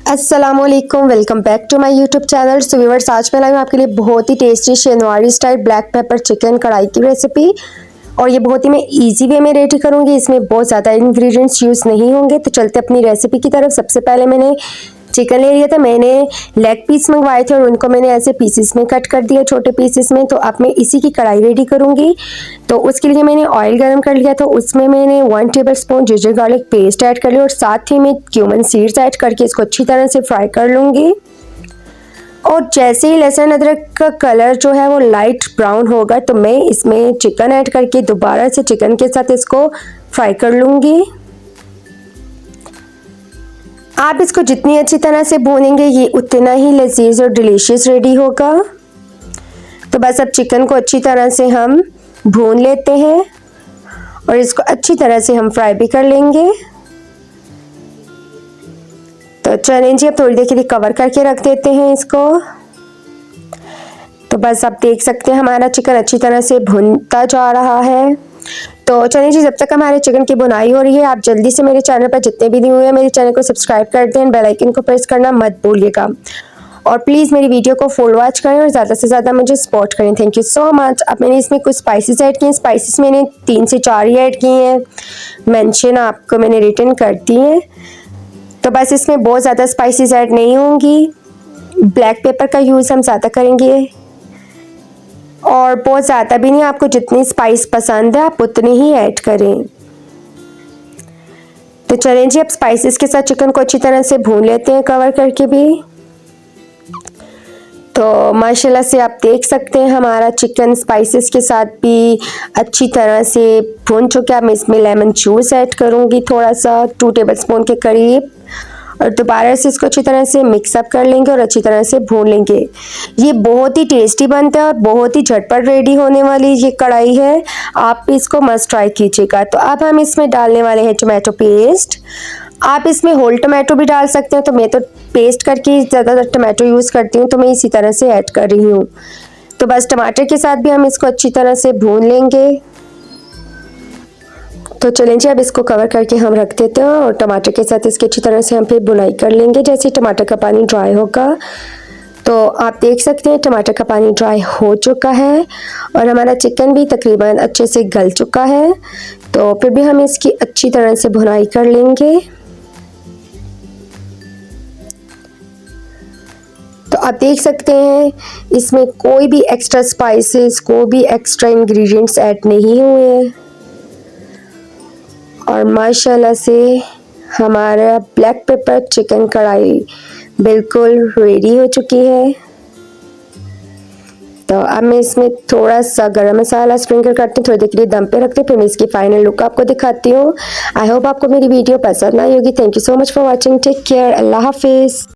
अस्सलामुअलैकुम, welcome back to my YouTube channel. So viewers, आज मैं लाई हूँ आपके लिए बहुत ही tasty Shinwari style black pepper chicken karahi की रेसिपी। और ये बहुत ही मैं इजी वे में रेडी करूँगी, इसमें बहुत ज़्यादा इंग्रेडिएंट्स यूज़ नहीं होंगे। तो चलते अपनी रेसिपी की तरफ। सबसे पहले मैंने चिकन ले लिया था, मैंने लेग पीस मंगवाए थे और उनको मैंने ऐसे पीसेस में कट कर दिया, छोटे पीसेस में। तो अब मैं इसी की कढ़ाई रेडी करूँगी। तो उसके लिए मैंने ऑयल गरम कर लिया था, उसमें मैंने 1 tablespoon ginger garlic paste add कर लिया और साथ ही में क्यूमन सीड्स ऐड करके इसको अच्छी तरह से फ्राई कर लूँगी। और जैसे ही लहसुन अदरक का कलर जो है वो लाइट ब्राउन होगा तो मैं इसमें चिकन ऐड करके दोबारा से चिकन के साथ इसको फ्राई कर लूँगी। आप इसको जितनी अच्छी तरह से भूनेंगे ये उतना ही लजीज और डिलीशियस रेडी होगा। तो बस अब चिकन को अच्छी तरह से हम भून लेते हैं और इसको अच्छी तरह से हम फ्राई भी कर लेंगे। तो चलें जी, अब थोड़ी देर के लिए कवर करके रख देते हैं इसको। तो बस आप देख सकते हैं हमारा चिकन अच्छी तरह से भुनता जा रहा है। तो चलिए जी, जब तक हमारे चिकन की बुनाई हो रही है, आप जल्दी से मेरे चैनल पर जितने भी न्यू हैं मेरे चैनल को सब्सक्राइब कर दें, बेल आइकन को प्रेस करना मत भूलिएगा और प्लीज़ मेरी वीडियो को फुल वॉच करें और ज़्यादा से ज़्यादा मुझे सपोर्ट करें। Thank you so much. अब मैंने इसमें कुछ स्पाइसेस ऐड किए। स्पाइसेस मैंने 3 से 4 ही ऐड किए हैं, मेंशन आपको मैंने रिटर्न कर दी है। तो बस इसमें बहुत ज़्यादा स्पाइसेस ऐड नहीं होंगी, ब्लैक पेपर का यूज़ हम ज़्यादा करेंगे और बहुत ज़्यादा भी नहीं। आपको जितनी स्पाइस पसंद है आप उतनी ही ऐड करें। तो चलें जी, अब स्पाइसेस के साथ चिकन को अच्छी तरह से भून लेते हैं कवर करके भी। तो माशाल्लाह से आप देख सकते हैं हमारा चिकन स्पाइसेस के साथ भी अच्छी तरह से भून चुका है। मैं इसमें लेमन जूस ऐड करूँगी थोड़ा सा, 2 टेबलस्पून के करीब, और दोबारा से इसको अच्छी तरह से मिक्सअप कर लेंगे और अच्छी तरह से भून लेंगे। ये बहुत ही टेस्टी बनता है और बहुत ही झटपट रेडी होने वाली ये कढ़ाई है, आप इसको मस्ट ट्राई कीजिएगा। तो अब हम इसमें डालने वाले हैं टोमेटो पेस्ट। आप इसमें होल टोमेटो भी डाल सकते हैं, तो मैं तो पेस्ट करके ज़्यादातर टोमेटो यूज़ करती हूँ, तो मैं इसी तरह से ऐड कर रही हूँ। तो बस टमाटर के साथ भी हम इसको अच्छी तरह से भून लेंगे। तो चलें जी, अब इसको कवर करके हम रख देते हैं और टमाटर के साथ इसकी अच्छी तरह से हम फिर बुनाई कर लेंगे। जैसे टमाटर का पानी ड्राई होगा तो आप देख सकते हैं टमाटर का पानी ड्राई हो चुका है और हमारा चिकन भी तकरीबन अच्छे से गल चुका है। तो फिर भी हम इसकी अच्छी तरह से बुनाई कर लेंगे। तो आप देख सकते हैं इसमें कोई भी एक्स्ट्रा स्पाइसेस, कोई भी एक्स्ट्रा इंग्रेडिएंट्स ऐड नहीं हुए हैं और माशाल्लाह से हमारा ब्लैक पेपर चिकन कढ़ाई बिल्कुल रेडी हो चुकी है। तो अब मैं इसमें थोड़ा सा गरम मसाला स्प्रिंकल करती हूँ, थोड़ी देर के लिए दम पे रखते हैं, फिर मैं इसकी फाइनल लुक आपको दिखाती हूँ। आई होप आपको मेरी वीडियो पसंद आई होगी। Thank you so much for watching. Take care. अल्लाह हाफिज़।